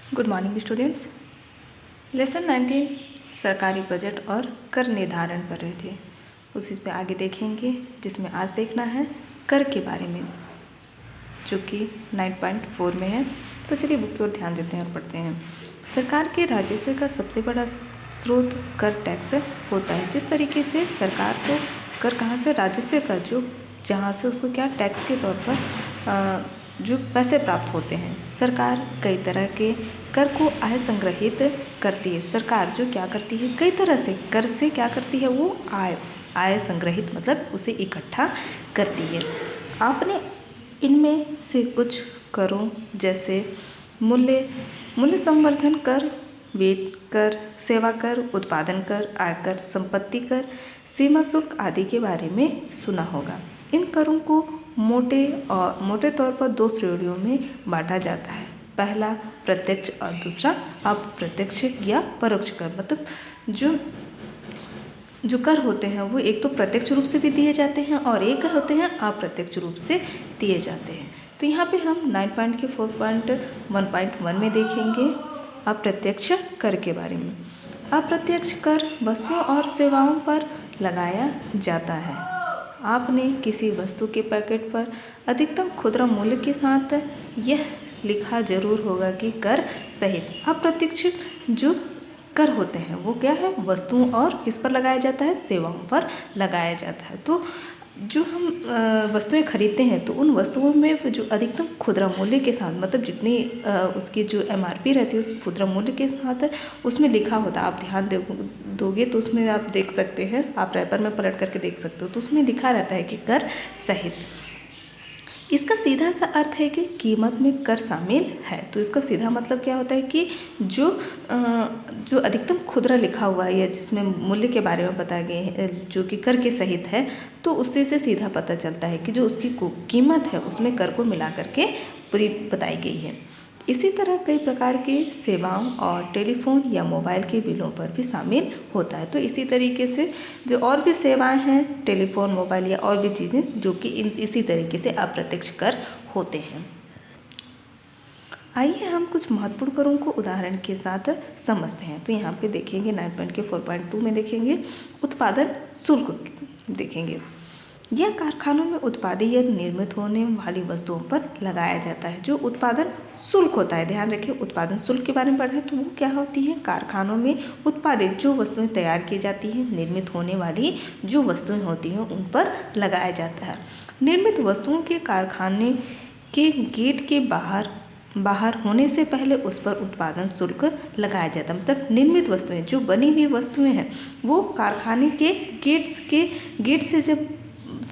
Good morning students. Lesson 19 सरकारी budget और कर निर्धारण पर रहे थे, उसी पे आगे देखेंगे, जिसमें आज देखना है कर के बारे में, जो कि 9.4 में है। तो चलिए बुक की ओर ध्यान देते हैं और पढ़ते हैं। सरकार के राजस्व का सबसे बड़ा स्रोत कर टैक्स होता है। जिस तरीके से सरकार को कर कहाँ से, राजस्व का, जो जहाँ से उसको क्या टैक्स के तौर पर जो पैसे प्राप्त होते हैं। सरकार कई तरह के कर को आय संग्रहित करती है। सरकार जो क्या करती है, कई तरह से कर से क्या करती है, वो आय संग्रहित मतलब उसे इकट्ठा करती है। आपने इनमें से कुछ करों जैसे मूल्य संवर्धन कर, वेट कर, सेवा कर, उत्पादन कर, आयकर, संपत्ति कर, सीमा शुल्क आदि के बारे में सुना होगा। इन करों को मोटे तौर पर दो श्रेणियों में बांटा जाता है। पहला प्रत्यक्ष और दूसरा अप्रत्यक्ष या परोक्ष कर। मतलब जो कर होते हैं वो एक तो प्रत्यक्ष रूप से भी दिए जाते हैं और एक होते हैं अप्रत्यक्ष रूप से दिए जाते हैं। तो यहाँ पे हम 9 के 4.1.1 में देखेंगे अप्रत्यक्ष कर के बारे में। अप्रत्यक्ष कर वस्तुओं और सेवाओं पर लगाया जाता है। आपने किसी वस्तु के पैकेट पर अधिकतम खुदरा मूल्य के साथ यह लिखा जरूर होगा कि कर सहित। अप्रत्यक्ष जो कर होते हैं वो क्या है, वस्तुओं और किस पर लगाया जाता है, सेवाओं पर लगाया जाता है। तो जो हम वस्तुएं खरीदते हैं तो उन वस्तुओं में जो अधिकतम खुदरा मूल्य के साथ, मतलब जितनी उसकी जो MRP रहती है उस खुदरा मूल्य के साथ उसमें लिखा होता है। आप ध्यान दोगे तो उसमें आप देख सकते हैं, आप रैपर में पलट करके देख सकते हो, तो उसमें लिखा रहता है कि कर सहित। इसका सीधा सा अर्थ है कि कीमत में कर शामिल है। तो इसका सीधा मतलब क्या होता है कि जो अधिकतम खुदरा लिखा हुआ है या जिसमें मूल्य के बारे में बताया गया है, जो कि कर के सहित है, तो उससे से सीधा पता चलता है कि जो उसकी कीमत है उसमें कर को मिला करके पूरी बताई गई है। इसी तरह कई प्रकार के सेवाओं और टेलीफोन या मोबाइल के बिलों पर भी शामिल होता है। तो इसी तरीके से जो और भी सेवाएं हैं, टेलीफोन, मोबाइल या और भी चीज़ें, जो कि इसी तरीके से अप्रत्यक्ष कर होते हैं। आइए हम कुछ महत्वपूर्ण करों को उदाहरण के साथ समझते हैं। तो यहाँ पे देखेंगे 9 के 4.2 में देखेंगे उत्पादन शुल्क देखेंगे। यह कारखानों में उत्पादित या निर्मित होने वाली वस्तुओं पर लगाया जाता है। जो उत्पादन शुल्क होता है, ध्यान रखिए, उत्पादन शुल्क के बारे में पढ़ रहे हैं तो वो क्या होती है, कारखानों में उत्पादित जो वस्तुएं तैयार की जाती हैं, निर्मित होने वाली जो वस्तुएं होती हैं उन पर लगाया जाता है। निर्मित वस्तुओं के कारखाने के गेट के बाहर होने से पहले उस पर उत्पादन शुल्क लगाया जाता है। मतलब निर्मित वस्तुएं, जो बनी हुई वस्तुएं हैं, वो कारखाने के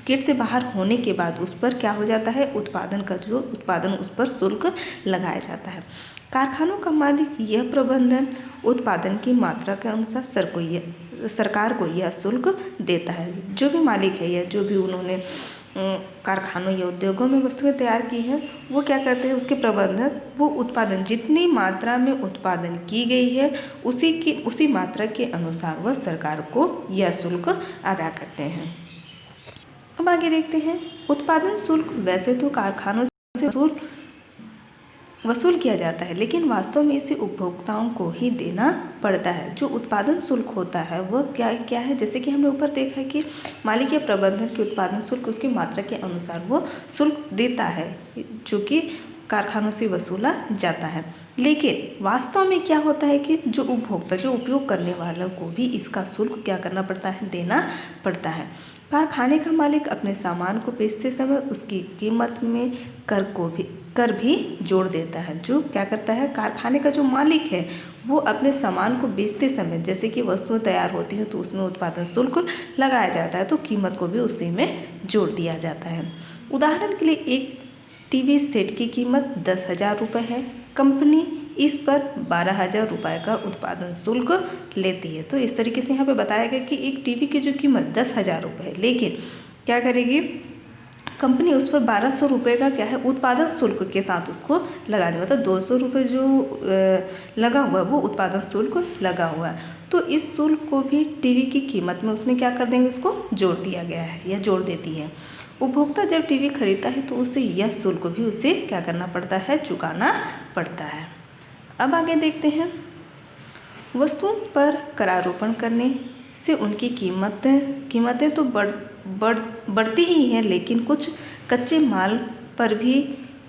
गेट से बाहर होने के बाद उस पर क्या हो जाता है, उत्पादन उस पर शुल्क लगाया जाता है। कारखानों का मालिक यह प्रबंधन उत्पादन की मात्रा के अनुसार सरकार को यह शुल्क देता है। जो भी मालिक है या जो भी उन्होंने कारखानों या उद्योगों में वस्तुएं तैयार की हैं, वो क्या करते हैं, उसके प्रबंधक वो उत्पादन जितनी मात्रा में उत्पादन की गई है उसी मात्रा के अनुसार वह सरकार को यह शुल्क अदा करते हैं। अब आगे देखते हैं उत्पादन शुल्क। वैसे तो कारखानों से वसूल किया जाता है, लेकिन वास्तव में इसे उपभोक्ताओं को ही देना पड़ता है। जो उत्पादन शुल्क होता है वह क्या है, जैसे कि हमने ऊपर देखा है कि मालिक या प्रबंधन के उत्पादन शुल्क उसकी मात्रा के अनुसार वो शुल्क देता है, जो कि कारखानों से वसूला जाता है। लेकिन वास्तव में क्या होता है कि जो उपभोक्ता, जो उपयोग करने वालों को भी इसका शुल्क क्या करना पड़ता है, देना पड़ता है। कारखाने का मालिक अपने सामान को बेचते समय उसकी कीमत में कर भी जोड़ देता है। जो क्या करता है, कारखाने का जो मालिक है वो अपने सामान को बेचते समय, जैसे कि वस्तुएं तैयार होती हैं तो उसमें उत्पादन शुल्क लगाया जाता है, तो कीमत को भी उसी में जोड़ दिया जाता है। उदाहरण के लिए एक टीवी सेट की कीमत 10,000 रुपये है। कंपनी इस पर 12,000 रुपये का उत्पादन शुल्क लेती है। तो इस तरीके से यहाँ पे बताया गया कि एक टीवी की जो कीमत 10,000 रुपये है, लेकिन क्या करेगी कंपनी उस पर 1,200 रुपये का क्या है, उत्पादन शुल्क के साथ उसको लगा दें। मतलब 200 रुपये जो लगा हुआ है वो उत्पादन शुल्क लगा हुआ है। तो इस शुल्क को भी टीवी की कीमत में उसमें क्या कर देंगे, उसको जोड़ दिया गया है या जोड़ देती है। उपभोक्ता जब टीवी खरीदता है तो उसे यह शुल्क भी उसे क्या करना पड़ता है, चुकाना पड़ता है। अब आगे देखते हैं, वस्तुओं पर करारोपण करने से उनकी कीमतें तो बढ़ती ही हैं, लेकिन कुछ कच्चे माल पर भी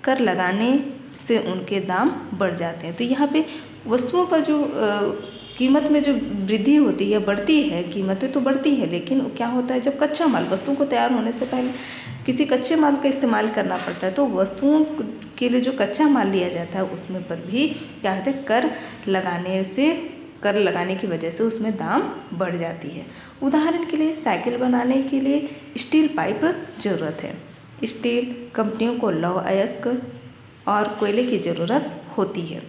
कर लगाने से उनके दाम बढ़ जाते हैं। तो यहाँ पे वस्तुओं पर जो कीमत में जो वृद्धि होती है, बढ़ती है, कीमतें तो बढ़ती है, लेकिन क्या होता है, जब कच्चा माल, वस्तुओं को तैयार होने से पहले किसी कच्चे माल का इस्तेमाल करना पड़ता है, तो वस्तुओं के लिए जो कच्चा माल लिया जाता है उसमें पर भी क्या होता है, कर लगाने की वजह से उसमें दाम बढ़ जाती है। उदाहरण के लिए साइकिल बनाने के लिए स्टील पाइप ज़रूरत है। स्टील कंपनियों को लौह अयस्क और कोयले की ज़रूरत होती है।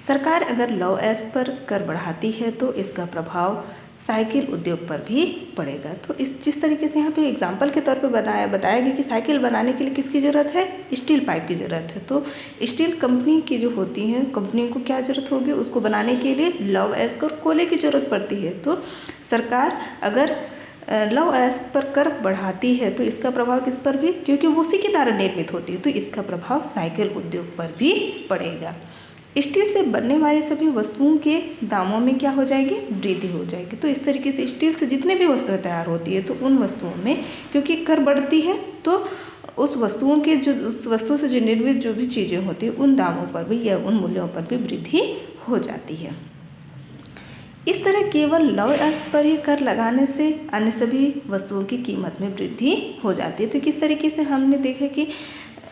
सरकार अगर लौह अयस्क पर कर बढ़ाती है तो इसका प्रभाव साइकिल उद्योग पर भी पड़ेगा। तो जिस तरीके से यहाँ पे एग्जाम्पल के तौर पे बताया गया कि साइकिल बनाने के लिए किसकी ज़रूरत है, स्टील पाइप की ज़रूरत है। तो स्टील कंपनी की जो होती हैं, कंपनी को क्या ज़रूरत होगी, उसको बनाने के लिए लौह अयस्क और कोयले की ज़रूरत पड़ती है। तो सरकार अगर लौह अयस्क पर कर बढ़ाती है तो इसका प्रभाव किस पर भी, क्योंकि वो उसी के द्वारा निर्मित होती है, तो इसका प्रभाव साइकिल उद्योग पर भी पड़ेगा। स्टील से बनने वाली सभी वस्तुओं के दामों में क्या हो जाएगी, वृद्धि हो जाएगी। तो इस तरीके से स्टील से जितने भी वस्तुएं तैयार होती है तो उन वस्तुओं में क्योंकि कर बढ़ती है तो उस वस्तु से जो निर्मित जो भी चीज़ें होती हैं उन दामों पर भी या उन मूल्यों पर भी वृद्धि हो जाती है। इस तरह केवल लौह अयस्क पर ही कर लगाने से अन्य सभी वस्तुओं की कीमत में वृद्धि हो जाती है। तो किस तरीके से हमने देखा कि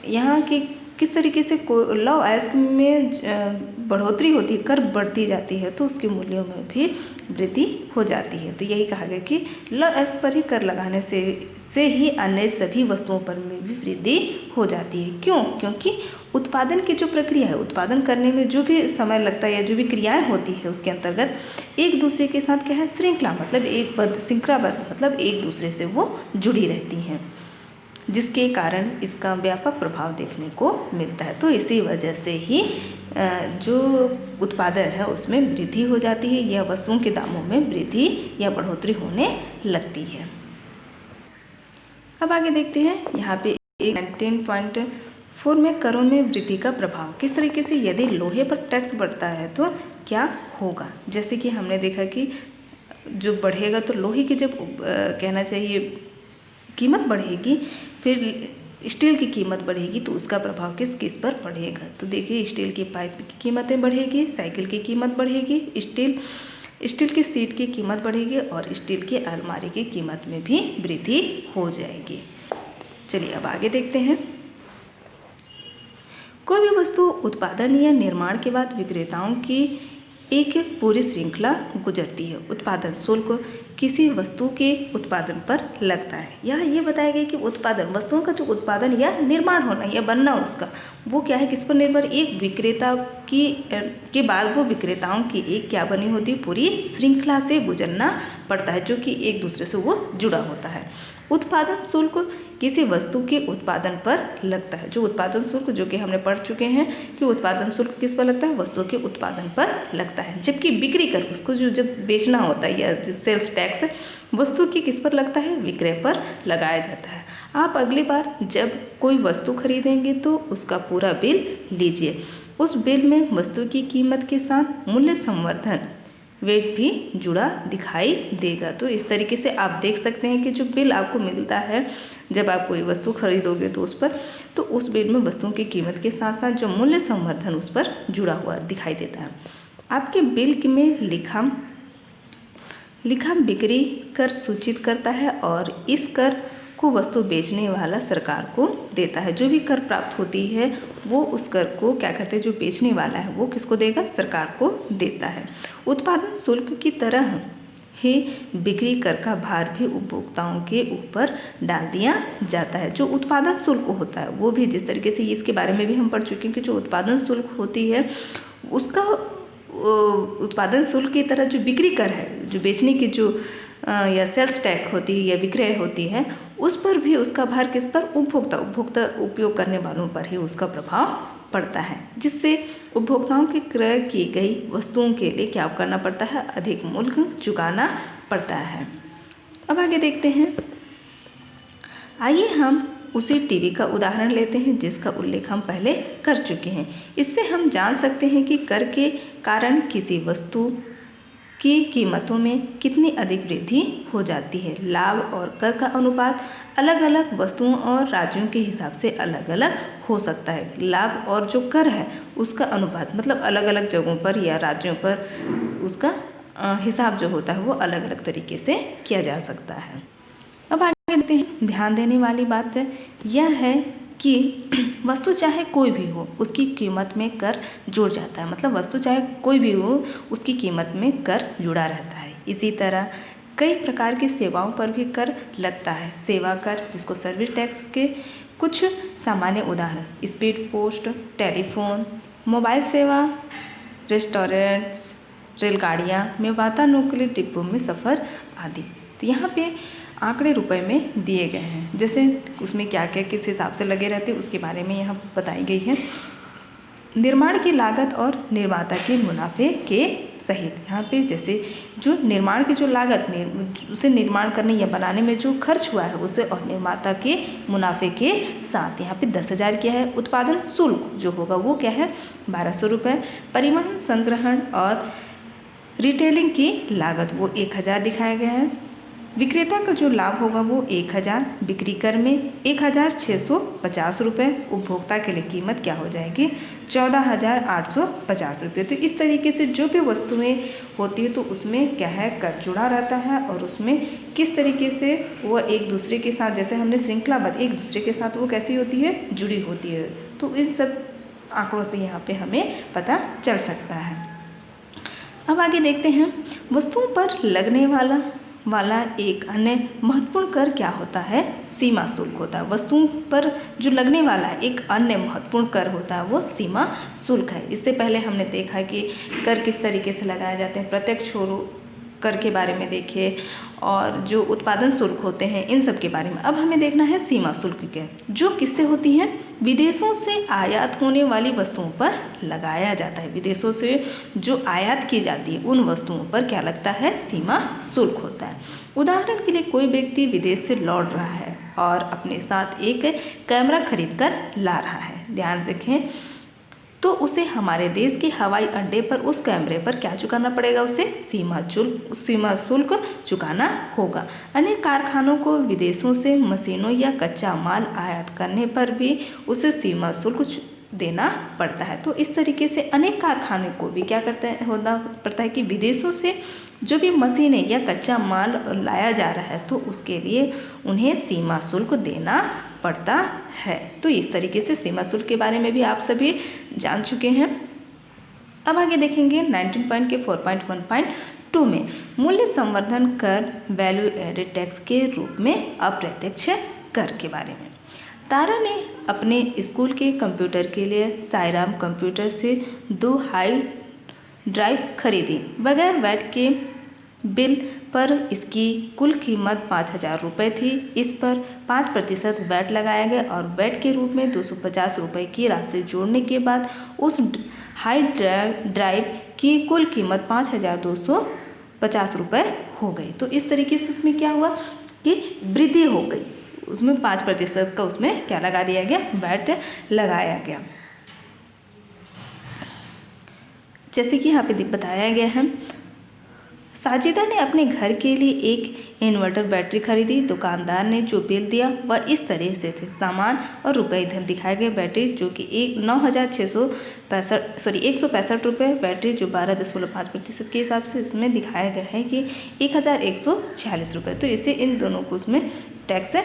यहाँ की किस तरीके से लौह अयस्क में बढ़ोतरी होती है, कर बढ़ती जाती है तो उसके मूल्यों में भी वृद्धि हो जाती है। तो यही कहा गया कि लौह अयस्क पर ही कर लगाने से ही अन्य सभी वस्तुओं पर में भी वृद्धि हो जाती है। क्यों? क्योंकि उत्पादन की जो प्रक्रिया है, उत्पादन करने में जो भी समय लगता है या जो भी क्रियाएं होती है उसके अंतर्गत एक दूसरे के साथ क्या है, श्रृंखला मतलब श्रृंखलाबद्ध मतलब एक दूसरे से वो जुड़ी रहती हैं, जिसके कारण इसका व्यापक प्रभाव देखने को मिलता है। तो इसी वजह से ही जो उत्पादन है उसमें वृद्धि हो जाती है या वस्तुओं के दामों में वृद्धि या बढ़ोतरी होने लगती है। अब आगे देखते हैं, यहाँ पे 19.4 में करों में वृद्धि का प्रभाव किस तरीके से, यदि लोहे पर टैक्स बढ़ता है तो क्या होगा। जैसे कि हमने देखा कि जो बढ़ेगा तो लोहे की जब कहना चाहिए कीमत बढ़ेगी, फिर स्टील की कीमत बढ़ेगी तो उसका प्रभाव किस पर पड़ेगा। तो देखिए स्टील की पाइप की कीमतें बढ़ेगी, साइकिल की कीमत बढ़ेगी, स्टील की सीट की कीमत बढ़ेगी और स्टील की अलमारी की कीमत में भी वृद्धि हो जाएगी। चलिए अब आगे देखते हैं, कोई भी वस्तु उत्पादन या निर्माण के बाद विक्रेताओं की एक पूरी श्रृंखला गुजरती है। उत्पादन शुल्क किसी वस्तु के उत्पादन पर लगता है। यहाँ ये बताया गया कि उत्पादन, वस्तुओं का जो उत्पादन या निर्माण होना या बनना उसका, वो क्या है, किस पर निर्भर, एक विक्रेता के बाद वो विक्रेताओं की एक क्या बनी होती है, पूरी श्रृंखला से गुजरना पड़ता है, जो कि एक दूसरे से वो जुड़ा होता है। उत्पादन शुल्क किसी वस्तु के उत्पादन पर लगता है। जो उत्पादन शुल्क, जो कि हमने पढ़ चुके हैं कि उत्पादन शुल्क किस पर लगता है, वस्तु के उत्पादन पर लगता है। जबकि बिक्री कर, उसको जो जब बेचना होता है या सेल्स टैक्स वस्तु की किस पर लगता है, विक्रय पर लगाया जाता है। आप अगली बार जब कोई वस्तु खरीदेंगे तो उसका पूरा बिल लीजिए। उस बिल में वस्तु की कीमत के साथ मूल्य संवर्धन वेट भी जुड़ा दिखाई देगा। तो इस तरीके से आप देख सकते हैं कि जो बिल आपको मिलता है जब आप कोई वस्तु खरीदोगे तो उस पर, तो उस बिल में वस्तुओं की कीमत के साथ साथ जो मूल्य संवर्धन उस पर जुड़ा हुआ दिखाई देता है। आपके बिल में लिखा बिक्री कर सूचित करता है और इस कर को वस्तु बेचने वाला सरकार को देता है। जो भी कर प्राप्त होती है वो उस कर को क्या करते हैं, जो बेचने वाला है वो किसको देगा, सरकार को देता है। उत्पादन शुल्क की तरह ही बिक्री कर का भार भी उपभोक्ताओं के ऊपर डाल दिया जाता है। जो उत्पादन शुल्क होता है वो भी जिस तरीके से, इसके बारे में भी हम पढ़ चुके हैं कि जो उत्पादन शुल्क होती है उसका उत्पादन शुल्क की तरह जो बिक्री कर है, जो बेचने की जो या सेल्स टैक्स होती है या विक्रय होती है, उस पर भी उसका भार किस पर, उपभोक्ता उपयोग करने वालों पर ही उसका प्रभाव पड़ता है, जिससे उपभोक्ताओं के क्रय की गई वस्तुओं के लिए क्या करना पड़ता है, अधिक मूल्य चुकाना पड़ता है। अब आगे देखते हैं, आइए हम उसी टीवी का उदाहरण लेते हैं जिसका उल्लेख हम पहले कर चुके हैं। इससे हम जान सकते हैं कि कर के कारण किसी वस्तु की कीमतों में कितनी अधिक वृद्धि हो जाती है। लाभ और कर का अनुपात अलग अलग वस्तुओं और राज्यों के हिसाब से अलग अलग हो सकता है। लाभ और जो कर है उसका अनुपात मतलब अलग अलग जगहों पर या राज्यों पर उसका हिसाब जो होता है वो अलग अलग तरीके से किया जा सकता है। अब आगे देखते हैं। ध्यान देने वाली बात यह है कि वस्तु चाहे कोई भी हो उसकी कीमत में कर जुड़ जाता है। मतलब वस्तु चाहे कोई भी हो उसकी कीमत में कर जुड़ा रहता है। इसी तरह कई प्रकार की सेवाओं पर भी कर लगता है। सेवा कर जिसको सर्विस टैक्स के कुछ सामान्य उदाहरण स्पीड पोस्ट, टेलीफोन, मोबाइल सेवा, रेस्टोरेंट्स, रेलगाड़ियाँ में वातानुकूलित डिब्बों में सफ़र आदि। तो यहाँ पे आंकड़े रुपए में दिए गए हैं, जैसे उसमें क्या क्या किस हिसाब से लगे रहते हैं उसके बारे में यहाँ बताई गई है। निर्माण की लागत और निर्माता के मुनाफे के सहित। यहाँ पे जैसे जो निर्माण की जो लागत उसे निर्माण करने या बनाने में जो खर्च हुआ है उसे और निर्माता के मुनाफे के साथ यहाँ पे 10,000 क्या है। उत्पादन शुल्क जो होगा वो क्या है 1,200 रुपये। परिवहन, संग्रहण और रिटेलिंग की लागत वो 1,000 दिखाया गया है। विक्रेता का जो लाभ होगा वो 1,000। बिक्री कर में 1,650 रुपये। उपभोक्ता के लिए कीमत क्या हो जाएगी 14,850 रुपये। तो इस तरीके से जो भी वस्तुएं होती है तो उसमें क्या है कर जुड़ा रहता है और उसमें किस तरीके से वो एक दूसरे के साथ जैसे हमने श्रृंखलाबद्ध एक दूसरे के साथ वो कैसी होती है जुड़ी होती है। तो इस सब आंकड़ों से यहाँ पे हमें पता चल सकता है। अब आगे देखते हैं। वस्तुओं पर लगने वाला एक अन्य महत्वपूर्ण कर क्या होता है सीमा शुल्क होता है। वस्तुओं पर जो लगने वाला एक अन्य महत्वपूर्ण कर होता है वो सीमा शुल्क है। इससे पहले हमने देखा कि कर किस तरीके से लगाए जाते हैं, प्रत्यक्ष कर के बारे में देखे और जो उत्पादन शुल्क होते हैं इन सब के बारे में। अब हमें देखना है सीमा शुल्क के जो किससे होती हैं विदेशों से आयात होने वाली वस्तुओं पर लगाया जाता है। विदेशों से जो आयात की जाती है उन वस्तुओं पर क्या लगता है सीमा शुल्क होता है। उदाहरण के लिए कोई व्यक्ति विदेश से लौट रहा है और अपने साथ एक कैमरा खरीद कर ला रहा है। ध्यान रखें तो उसे हमारे देश के हवाई अड्डे पर उस कैमरे पर क्या चुकाना पड़ेगा, उसे सीमा शुल्क चुकाना होगा। अनेक कारखानों को विदेशों से मशीनों या कच्चा माल आयात करने पर भी उसे सीमा शुल्क देना पड़ता है। तो इस तरीके से अनेक कारखानों को भी क्या होना पड़ता है कि विदेशों से जो भी मशीनें या कच्चा माल लाया जा रहा है तो उसके लिए उन्हें सीमा शुल्क देना पड़ता है। तो इस तरीके से सीमा शुल्क के बारे में भी आप सभी जान चुके हैं। अब आगे देखेंगे 19 पॉइंट के 4.1.2 में मूल्य संवर्धन कर वैल्यू एडेड टैक्स के रूप में अप्रत्यक्ष कर के बारे में। तारा ने अपने स्कूल के कंप्यूटर के लिए साईराम कंप्यूटर से 2 हाई ड्राइव खरीदी। बगैर वैट के बिल पर इसकी कुल कीमत 5,000 रुपये थी। इस पर 5% वैट लगाया गया और वैट के रूप में 250 रुपये की राशि जोड़ने के बाद उस हाई ड्राइव की कुल कीमत 5,250 रुपये हो गई। तो इस तरीके से उसमें क्या हुआ कि वृद्धि हो गई, उसमें 5% का उसमें क्या लगा दिया गया वैट लगाया गया। जैसे कि यहाँ पे बताया गया है साजिदा ने अपने घर के लिए एक इन्वर्टर बैटरी खरीदी। दुकानदार ने जो बिल दिया वह इस तरह से थे। सामान और रुपए इधर दिखाए गए। बैटरी जो कि 165 रुपये, बैटरी जो 12.5% के हिसाब से इसमें दिखाया गया है कि 1,146 रुपये। तो इसे इन दोनों को उसमें टैक्स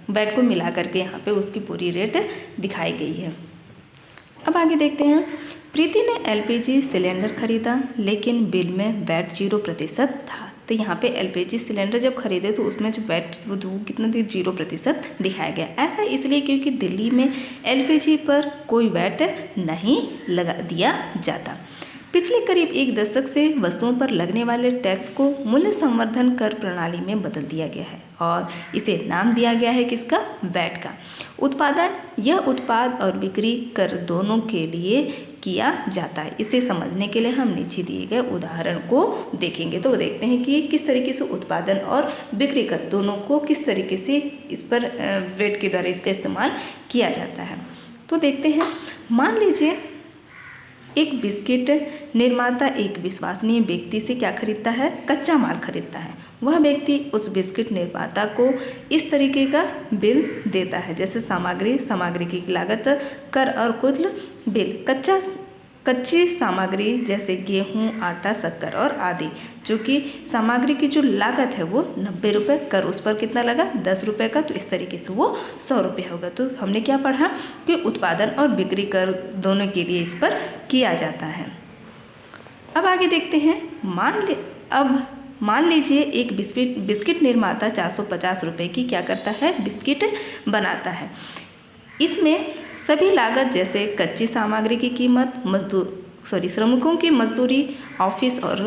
वैट को मिला करके यहाँ पे उसकी पूरी रेट दिखाई गई है। अब आगे देखते हैं। प्रीति ने एलपीजी सिलेंडर खरीदा लेकिन बिल में वैट 0% था। तो यहाँ पे एलपीजी सिलेंडर जब खरीदे तो उसमें जो वैट वो कितना 0% दिखाया गया। ऐसा इसलिए क्योंकि दिल्ली में एलपीजी पर कोई वैट नहीं लगा दिया जाता। पिछले करीब एक दशक से वस्तुओं पर लगने वाले टैक्स को मूल्य संवर्धन कर प्रणाली में बदल दिया गया है और इसे नाम दिया गया है किसका? वैट का। उत्पादन यह उत्पाद और बिक्री कर दोनों के लिए किया जाता है। इसे समझने के लिए हम नीचे दिए गए उदाहरण को देखेंगे। तो देखते हैं कि किस तरीके से उत्पादन और बिक्री कर दोनों को किस तरीके से इस पर वैट के द्वारा इसका इस्तेमाल किया जाता है। तो देखते हैं, मान लीजिए एक बिस्किट निर्माता एक विश्वसनीय व्यक्ति से क्या खरीदता है? कच्चा माल खरीदता है। वह व्यक्ति उस बिस्किट निर्माता को इस तरीके का बिल देता है, जैसे सामग्री की लागत, कर और कुल बिल। कच्ची सामग्री जैसे गेहूँ, आटा, शक्कर और आदि, जो कि सामग्री की जो लागत है वो 90 रुपये, कर उस पर कितना लगा? 10 रुपये का, तो इस तरीके से वो 100 रुपये होगा। तो हमने क्या पढ़ा कि उत्पादन और बिक्री कर दोनों के लिए इस पर किया जाता है। अब आगे देखते हैं, मान लीजिए एक बिस्किट निर्माता 450 रुपये की क्या करता है? बिस्किट बनाता है। इसमें सभी लागत जैसे कच्ची सामग्री की कीमत, श्रमिकों की मजदूरी, ऑफिस और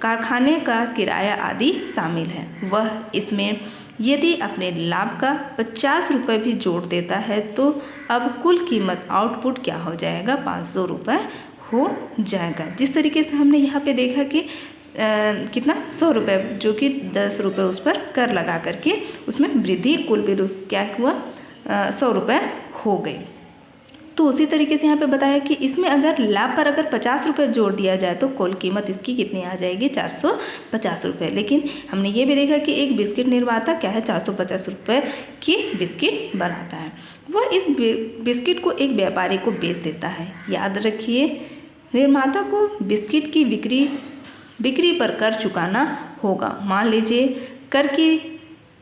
कारखाने का किराया आदि शामिल है। वह इसमें यदि अपने लाभ का 50 रुपये भी जोड़ देता है तो अब कुल कीमत आउटपुट क्या हो जाएगा? 500 रुपये हो जाएगा। जिस तरीके से हमने यहाँ पे देखा कि कितना? 100 रुपये, जो कि 10 रुपये उस पर कर लगा करके उसमें वृद्धि, कुल बिल क्या हुआ? 100 रुपये हो गई। तो उसी तरीके से यहाँ पे बताया कि इसमें अगर लाभ पर अगर 50 रुपये जोड़ दिया जाए तो कुल कीमत इसकी कितनी आ जाएगी? 450 रुपये। लेकिन हमने ये भी देखा कि एक बिस्किट निर्माता क्या है? 450 रुपये की बिस्किट बनाता है। वह इस बिस्किट को एक व्यापारी को बेच देता है। याद रखिए, निर्माता को बिस्किट की बिक्री पर कर चुकाना होगा। मान लीजिए कर की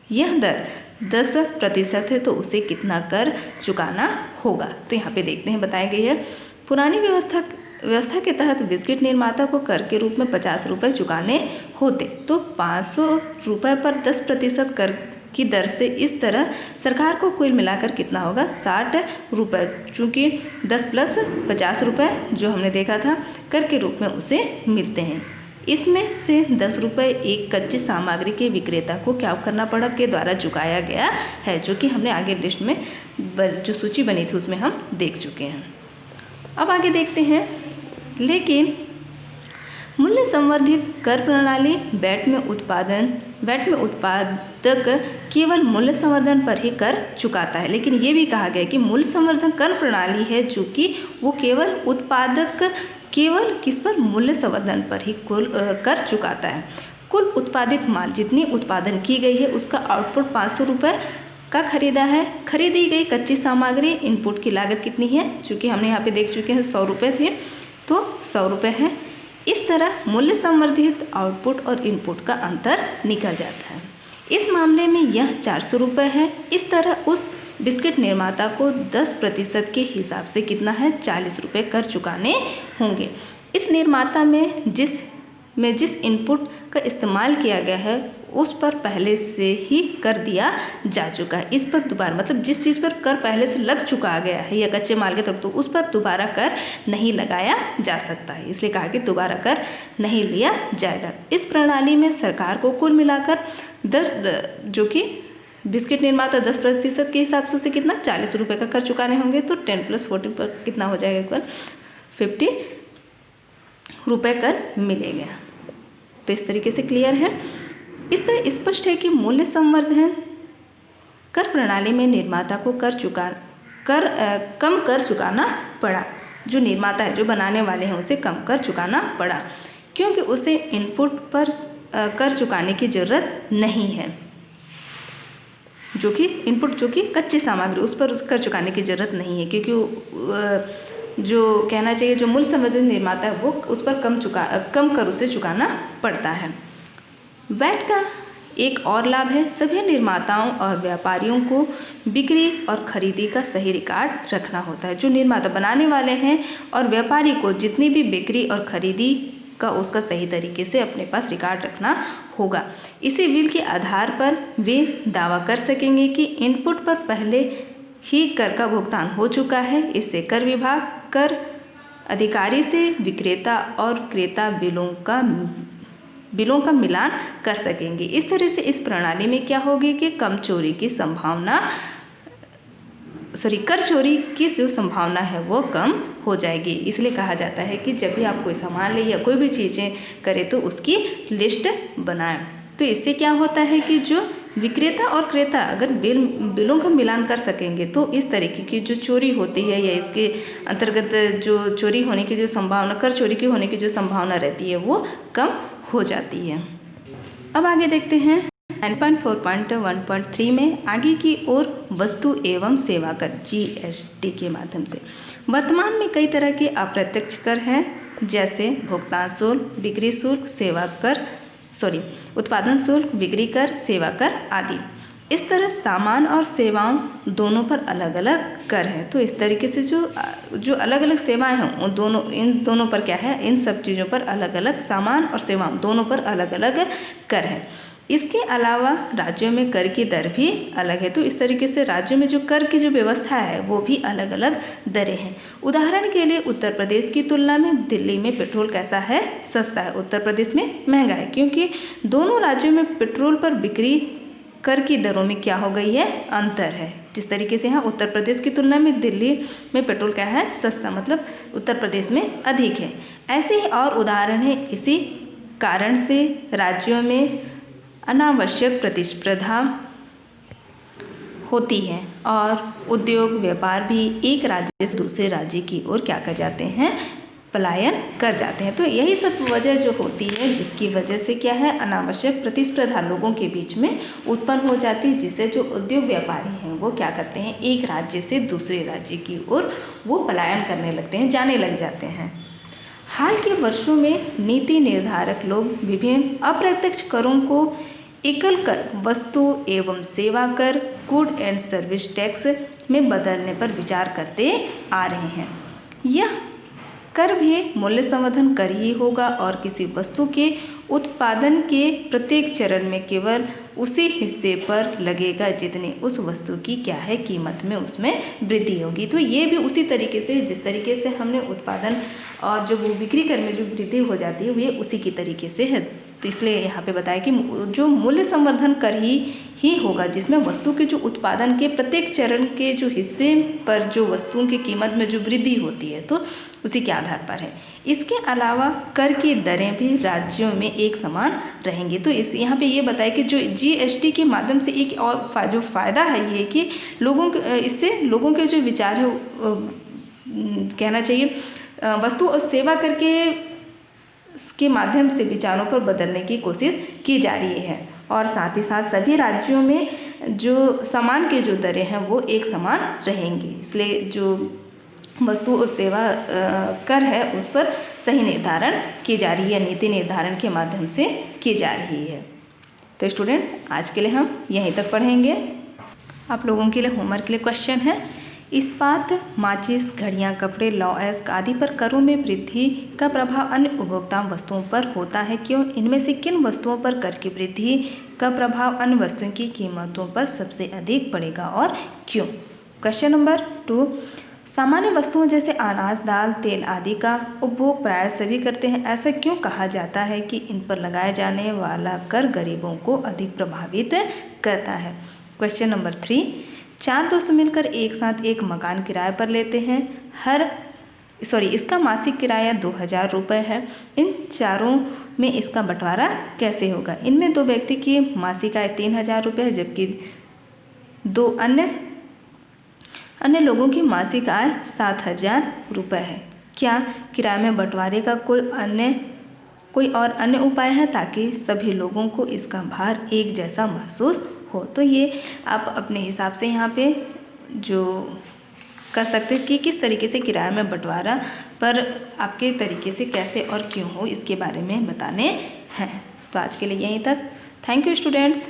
यह दर 10% है तो उसे कितना कर चुकाना होगा? तो यहाँ पे देखते हैं, बताई गई है पुरानी व्यवस्था के तहत बिस्किट निर्माता को कर के रूप में 50 रुपये चुकाने होते, तो 500 रुपये पर 10% कर की दर से इस तरह सरकार को कुल मिलाकर कितना होगा? 60 रुपये, चूँकि 10 + 50 रुपये जो हमने देखा था कर के रूप में उसे मिलते हैं। इसमें से 10 रुपये एक कच्ची सामग्री के विक्रेता को क्या करना पड़ा? के द्वारा चुकाया गया है, जो कि हमने आगे लिस्ट में जो सूची बनी थी उसमें हम देख चुके हैं। अब आगे देखते हैं, लेकिन मूल्य संवर्धित कर प्रणाली वैट में उत्पादक केवल मूल्य संवर्धन पर ही कर चुकाता है। लेकिन ये भी कहा गया कि मूल्य संवर्धन कर प्रणाली है जो कि वो केवल उत्पादक केवल किस पर? मूल्य संवर्धन पर ही कुल कर चुकाता है। कुल उत्पादित माल जितनी उत्पादन की गई है उसका आउटपुट 500 रुपये का खरीदा है। खरीदी गई कच्ची सामग्री इनपुट की लागत कितनी है? चूँकि हमने यहाँ पे देख चुके हैं 100 रुपये थे, तो 100 रुपये है। इस तरह मूल्य संवर्धित आउटपुट और इनपुट का अंतर निकल जाता है। इस मामले में यह 400 रुपये है। इस तरह उस बिस्किट निर्माता को 10% के हिसाब से कितना है? 40 रुपये कर चुकाने होंगे। इस निर्माता में जिस इनपुट का इस्तेमाल किया गया है उस पर पहले से ही कर दिया जा चुका है। इस पर दोबारा, मतलब जिस चीज़ पर कर पहले से लग चुका गया है या कच्चे माल के तरफ, तो उस पर दोबारा कर नहीं लगाया जा सकता है। इसलिए कहा कि दोबारा कर नहीं लिया जाएगा। इस प्रणाली में सरकार को कुल मिलाकर 10, जो कि बिस्किट निर्माता 10% के हिसाब से उसे कितना? 40 रुपये का कर चुकाने होंगे। तो 10 + 40 पर कितना हो जाएगा? इक्वल 50 रुपये कर मिलेगा। तो इस तरीके से क्लियर है। इस तरह स्पष्ट है कि मूल्य संवर्धन कर प्रणाली में निर्माता को कम कर चुकाना पड़ा। जो निर्माता है, जो बनाने वाले हैं, उसे कम कर चुकाना पड़ा, क्योंकि उसे इनपुट पर कर चुकाने की ज़रूरत नहीं है। जो कि कच्ची सामग्री, उस पर कर चुकाने की ज़रूरत नहीं है, क्योंकि जो कहना चाहिए जो मूल्य संवर्धित निर्माता है वो उस पर कम कर उसे चुकाना पड़ता है। वैट का एक और लाभ है, सभी निर्माताओं और व्यापारियों को बिक्री और खरीदी का सही रिकॉर्ड रखना होता है। जो निर्माता बनाने वाले हैं और व्यापारी को जितनी भी बिक्री और खरीदी का उसका सही तरीके से अपने पास रिकॉर्ड रखना होगा। इसी बिल के आधार पर वे दावा कर सकेंगे कि इनपुट पर पहले ही कर का भुगतान हो चुका है। इससे कर विभाग कर अधिकारी से विक्रेता और क्रेता बिलों का मिलान कर सकेंगे। इस तरह से इस प्रणाली में क्या होगी कि कर चोरी की जो संभावना है वो कम हो जाएगी। इसलिए कहा जाता है कि जब भी आप कोई सामान ले या कोई भी चीज़ें करें तो उसकी लिस्ट बनाएं। तो इससे क्या होता है कि जो विक्रेता और क्रेता अगर बिलों का मिलान कर सकेंगे तो इस तरीके की जो चोरी होती है या इसके अंतर्गत जो चोरी होने की जो संभावना, कर चोरी की होने की जो संभावना रहती है वो कम हो जाती है। अब आगे देखते हैं 9.4.1.3 में आगे की ओर वस्तु एवं सेवा कर GST के माध्यम से। वर्तमान में कई तरह के अप्रत्यक्ष कर हैं, जैसे भुगतान शुल्क, बिक्री शुल्क, उत्पादन शुल्क, बिक्री कर, सेवा कर आदि। इस तरह सामान और सेवाओं दोनों पर अलग अलग कर है। तो इस तरीके से जो अलग अलग सेवाएं हैं इन दोनों पर क्या है, इन सब चीज़ों पर अलग अलग, सामान और सेवाओं दोनों पर अलग अलग कर है। इसके अलावा राज्यों में कर की दर भी अलग है। तो इस तरीके से राज्यों में जो कर की जो व्यवस्था है वो भी अलग अलग दरें हैं। उदाहरण के लिए उत्तर प्रदेश की तुलना में दिल्ली में पेट्रोल कैसा है, सस्ता है। उत्तर प्रदेश में महंगा है क्योंकि दोनों राज्यों में पेट्रोल पर बिक्री कर की दरों में क्या हो गई है, अंतर है। जिस तरीके से यहाँ उत्तर प्रदेश की तुलना में दिल्ली में पेट्रोल क्या है, सस्ता, मतलब उत्तर प्रदेश में अधिक है। ऐसे ही और उदाहरण है। इसी कारण से राज्यों में अनावश्यक प्रतिस्पर्धा होती है और उद्योग व्यापार भी एक राज्य से दूसरे राज्य की ओर क्या कर जाते हैं, पलायन कर जाते हैं। तो यही सब वजह जो होती है जिसकी वजह से क्या है, अनावश्यक प्रतिस्पर्धा लोगों के बीच में उत्पन्न हो जाती है, जिससे जो उद्योग व्यापारी हैं वो क्या करते हैं, एक राज्य से दूसरे राज्य की ओर वो पलायन करने लगते हैं, जाने लग जाते हैं। हाल के वर्षों में नीति निर्धारक लोग विभिन्न अप्रत्यक्ष करों को एकल कर, वस्तु एवं सेवा कर, गुड एंड सर्विस टैक्स में बदलने पर विचार करते आ रहे हैं। यह कर भी मूल्य संवर्धन कर ही होगा और किसी वस्तु के उत्पादन के प्रत्येक चरण में केवल उसी हिस्से पर लगेगा जितने उस वस्तु की क्या है, कीमत में उसमें वृद्धि होगी। तो ये भी उसी तरीके से जिस तरीके से हमने उत्पादन और जो वो बिक्री कर में जो वृद्धि हो जाती है वो ये उसी की तरीके से है। तो इसलिए यहाँ पे बताया कि जो मूल्य संवर्धन कर ही होगा जिसमें वस्तु के जो उत्पादन के प्रत्येक चरण के जो हिस्से पर जो वस्तुओं की कीमत में जो वृद्धि होती है तो उसी के आधार पर है। इसके अलावा कर की दरें भी राज्यों में एक समान रहेंगी। तो इस यहाँ पे ये बताया कि जो GST के माध्यम से एक और जो फ़ायदा है ये कि इससे लोगों के जो विचार है कहना चाहिए वस्तु और सेवा करके के माध्यम से विचारों पर बदलने की कोशिश की जा रही है और साथ ही साथ सभी राज्यों में जो सामान की जो दरें हैं वो एक समान रहेंगी। इसलिए जो वस्तु और सेवा कर है उस पर सही निर्धारण की जा रही है, नीति निर्धारण के माध्यम से की जा रही है। तो स्टूडेंट्स आज के लिए हम यहीं तक पढ़ेंगे। आप लोगों के लिए होमवर्क के लिए क्वेश्चन है, इस्पात, माचिस, घड़ियाँ, कपड़े, लॉएस्क आदि पर करों में वृद्धि का प्रभाव अन्य उपभोक्ता वस्तुओं पर होता है क्यों? इनमें से किन वस्तुओं पर कर की वृद्धि का प्रभाव अन्य वस्तुओं की कीमतों पर सबसे अधिक पड़ेगा और क्यों? क्वेश्चन नंबर 2, सामान्य वस्तुओं जैसे अनाज, दाल, तेल आदि का उपभोग प्राय सभी करते हैं, ऐसा क्यों कहा जाता है कि इन पर लगाए जाने वाला कर गरीबों को अधिक प्रभावित करता है? क्वेश्चन नंबर 3, 4 दोस्त मिलकर एक साथ एक मकान किराए पर लेते हैं, इसका मासिक किराया 2000 रुपये है। इन चारों में इसका बंटवारा कैसे होगा? इनमें 2 व्यक्ति की मासिक आय 3000 रुपये है जबकि 2 अन्य लोगों की मासिक आय 7000 रुपये है। क्या किराए में बंटवारे का कोई और अन्य उपाय है ताकि सभी लोगों को इसका भार एक जैसा महसूस हो? तो ये आप अपने हिसाब से यहाँ पे जो कर सकते हैं कि किस तरीके से किराए में बंटवारा पर आपके तरीके से कैसे और क्यों हो इसके बारे में बताने हैं। तो आज के लिए यहीं तक। Thank you students.